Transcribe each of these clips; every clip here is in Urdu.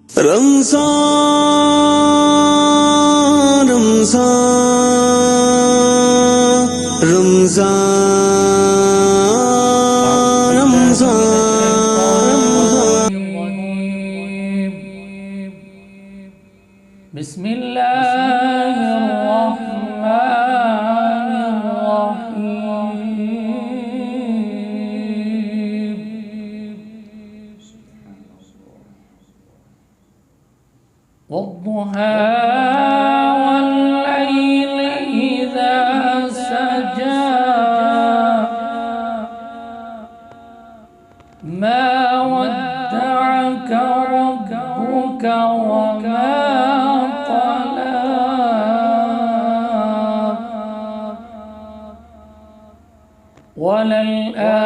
رمضان رمضان رمضان رمضان بسم الله الرحمن الرحيم والضحى والليل إذا سجى ما ودعك ربك وما قلى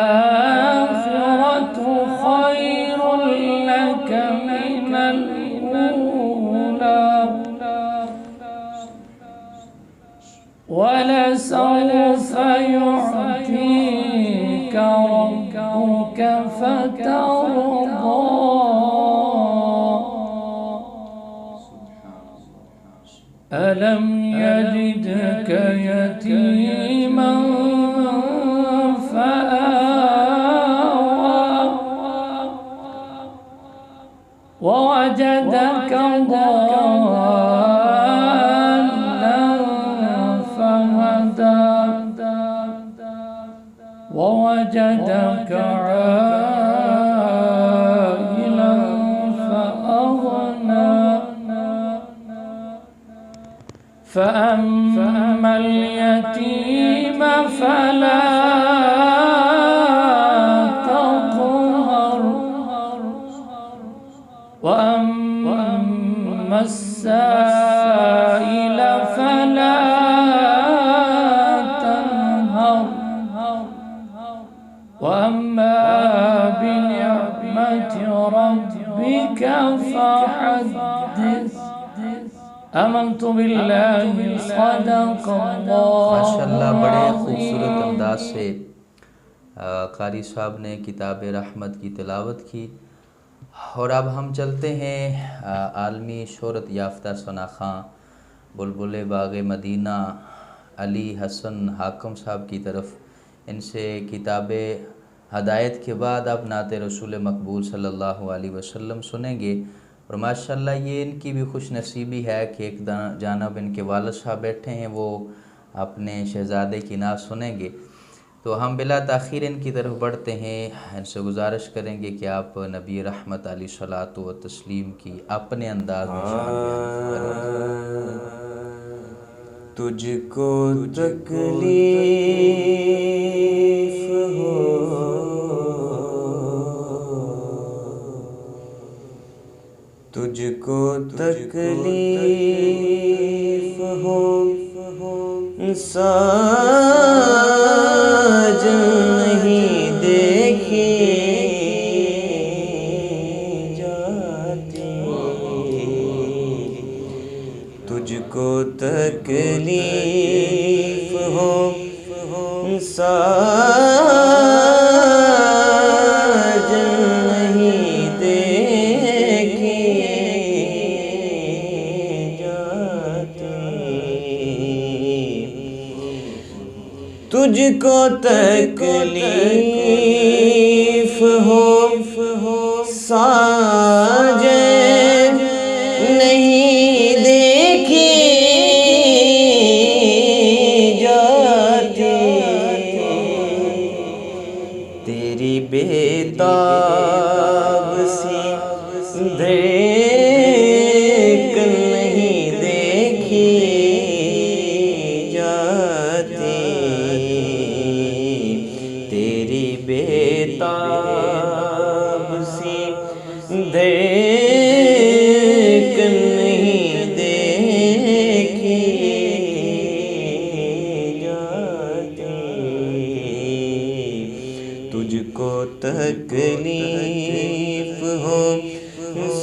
وللآخرة خير لك من الأولى ولسوف يعطيك ربك فترضى ألم يجدك يتيما فآوى ووجدك ضالا فهدى ووجدك عائلا فأغنى فأما اليتيم فلا تقهر وأما السائل فلا تنهر وأما بنعمة ربك فحدث آمنت باللہ صدق اللہ ماشاءاللہ بڑے خوبصورت انداز سے قاری صاحب نے کتاب رحمت کی تلاوت کی، اور اب ہم چلتے ہیں عالمی شہرت یافتہ ثناخواں بلبل باغ مدینہ علی حسن حاکم صاحب کی طرف۔ ان سے کتاب ہدایت کے بعد اب نعت رسول مقبول صلی اللہ علیہ وسلم سنیں گے، اور ماشاءاللہ یہ ان کی بھی خوش نصیبی ہے کہ ایک جانب ان کے والد صاحب بیٹھے ہیں، وہ اپنے شہزادے کی نعت سنیں گے، تو ہم بلا تاخیر ان کی طرف بڑھتے ہیں۔ ان سے گزارش کریں گے کہ آپ نبی رحمت علیہ الصلوۃ و تسلیم کی اپنے انداز میں شان بیان کریں۔ تجھ کو تکلیف ہو تجھ کو تکلیف ہو ساج نہیں دیکھی جاتی، تجھ کو تکلیف ہو ساج نہیں دیکھی تجھ کو تکلیف ہو ساج نہیں دیکھی جاتی، تیری بےتاب سی دیکھ نہیں دیکھی جاتی، تیری بےتاب سی دیکھ نہیں دیکھی جاتی، تجھ کو تکلیف ہو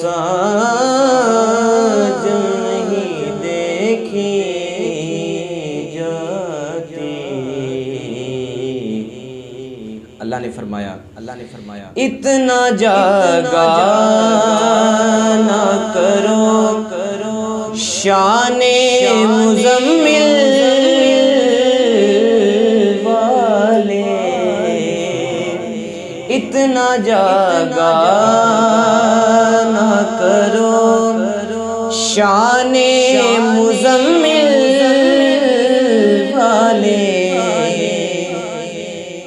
ساج نہیں دیکھی جاتی۔ اللہ نے فرمایا اتنا جاگا نہ شان مزمل والے اتنا جاگا نہ کرو، شان مزمل والے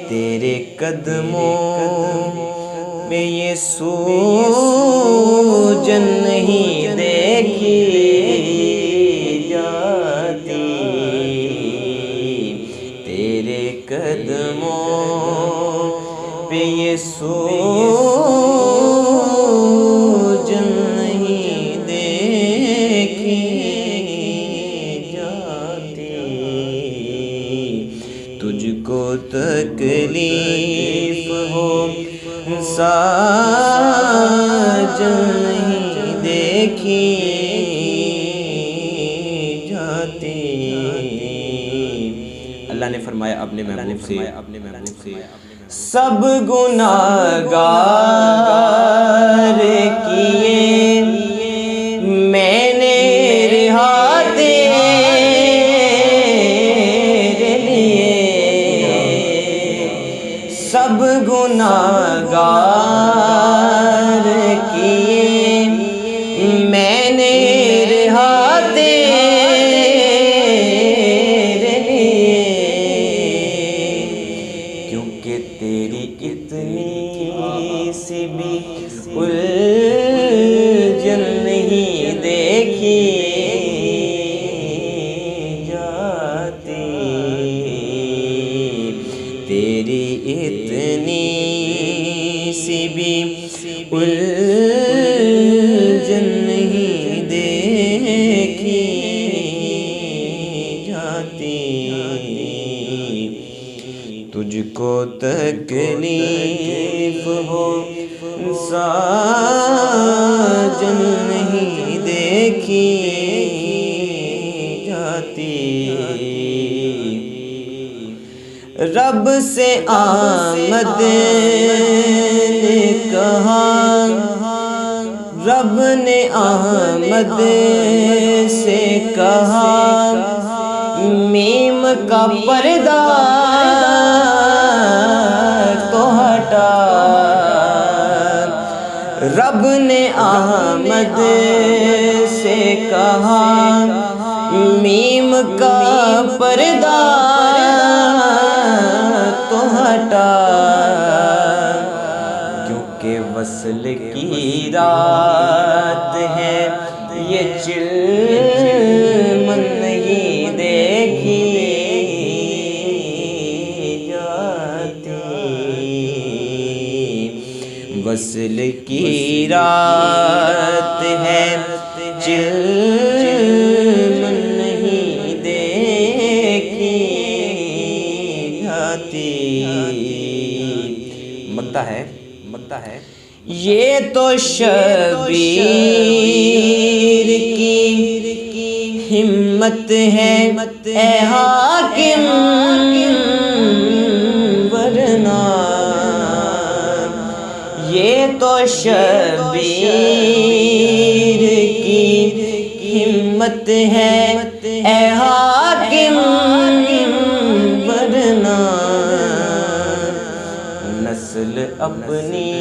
تیرے قدموں میں یہ سوجن نہیں دیکھی جاتی، تیرے قدموں پہ یہ سوجن نہیں دیکھی جاتی، تجھ کو تکلیف ہو ساجن نہیں دیکھی جاتی۔ اللہ نے فرمایا اپنے محبوب سے سب گناہگار کیے میں نے رہا تیرے لیے، سب گناہگار کیے میں نے رہا تیرے لیے، کیونکہ تیری اتنی سی بھی الجھن نہیں دیکھی جاتی، تیری اتنی سی بھی الجھن نہیں دیکھی جاتی، تجھ کو تکلیف ہو ساجن نہیں دیکھی جاتی، رب سے آمد نے کہا، رب نے آمد سے کہا میم کا پردہ تو ہٹا، رب نے آمد سے کہا میم کا پردہ تو ہٹا، کیونکہ وصل کی رات ہے یہ چلمن نہیں دیکھی جاتی، وصل کی رات ہے چلمن نہیں دیکھی جاتی، مگتا ہے یہ تو شبیر کی ہمت ہے اے حاکم، ورنہ یہ تو شبیر کی ہمت ہے اے حاکم، ورنہ نسل اپنی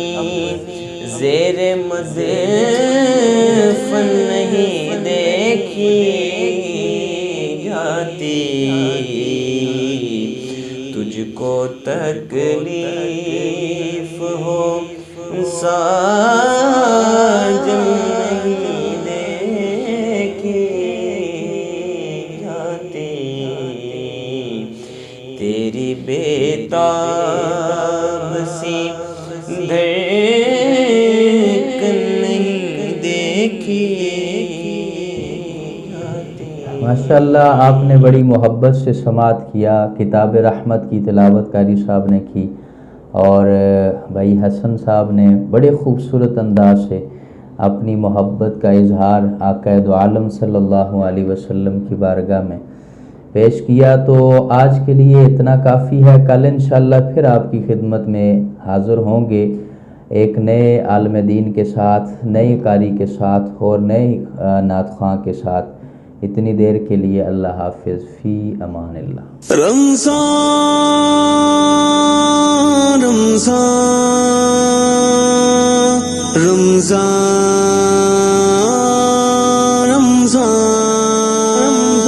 زیر مدفن نہیں دیکھی جاتی، تجھ کو تکلیف ہو ساجن نہیں دیکھی جاتی، تیری بیتاب سی دھڑکن نہیں دیکھی جاتی۔ ماشاءاللہ آپ نے بڑی محبت سے سماعت کیا، کتاب رحمت کی تلاوت قاری صاحب نے کی، اور بھائی حسن صاحب نے بڑے خوبصورت انداز سے اپنی محبت کا اظہار آقا دو عالم صلی اللہ علیہ وسلم کی بارگاہ میں پیش کیا۔ تو آج کے لیے اتنا کافی ہے، کل انشاءاللہ پھر آپ کی خدمت میں حاضر ہوں گے ایک نئے عالم دین کے ساتھ، نئے قاری کے ساتھ اور نئے نعت خواں کے ساتھ اتنی دیر کے لیے اللہ حافظ، فی امان اللہ۔ رمضان رمضان رمضان